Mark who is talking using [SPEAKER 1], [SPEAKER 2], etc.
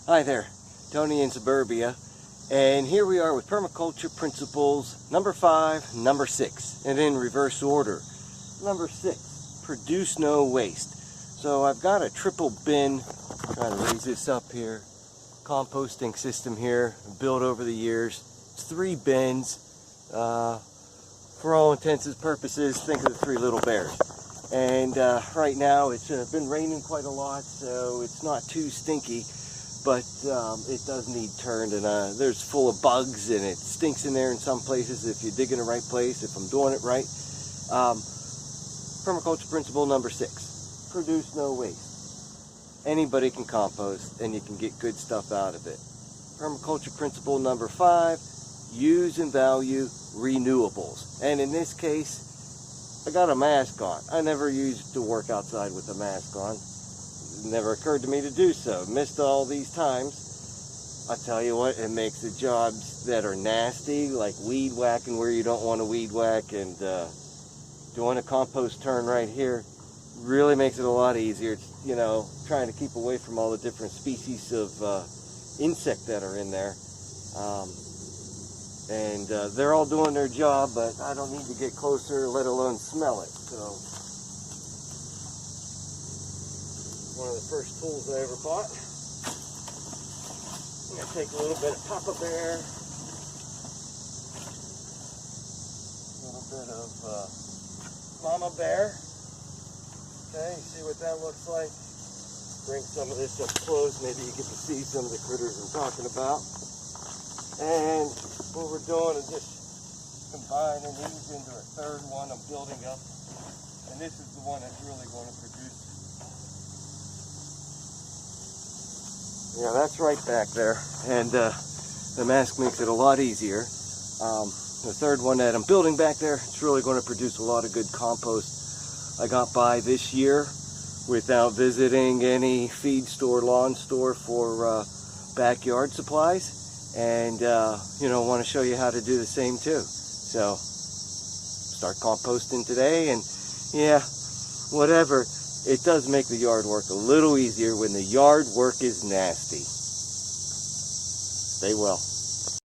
[SPEAKER 1] Hi there, Tony in suburbia, and here we are with permaculture principles number 5, number 6, and in reverse order. Number 6, produce no waste. So I've got a triple bin, trying to raise this up here, composting system here, built over the years. It's 3 bins. For all intents and purposes, think of the 3 little bears. And right now it's been raining quite a lot, so it's not too stinky, but it does need turned, and there's full of bugs, and it stinks in there in some places if you dig in the right place, if I'm doing it right. Permaculture principle number 6, produce no waste. Anybody can compost, and you can get good stuff out of it. Permaculture principle number 5, use and value renewables. And in this case, I got a mask on. I never used to work outside with a mask on. It never occurred to me to do so. Missed all these times. I tell you what, it makes the jobs that are nasty, like weed whacking where you don't want to weed whack, and doing a compost turn right here really makes it a lot easier. It's, you know, trying to keep away from all the different species of insect that are in there. And they're all doing their job, but I don't need to get closer, let alone smell it. So, one of the first tools I ever bought. I'm going to take a little bit of Papa Bear, a little bit of Mama Bear. Okay, see what that looks like? Bring some of this up close, maybe you get to see some of the critters I'm talking about. And what we're doing is just combining these into a third one I'm building up. And this is the one that's really going to produce. Yeah, that's right back there. And the mask makes it a lot easier. The third one that I'm building back there, it's really going to produce a lot of good compost. I got by this year without visiting any feed store, lawn store for backyard supplies. And you know, want to show you how to do the same too. So start composting today, and yeah, whatever, it does make the yard work a little easier when the yard work is nasty. Stay well.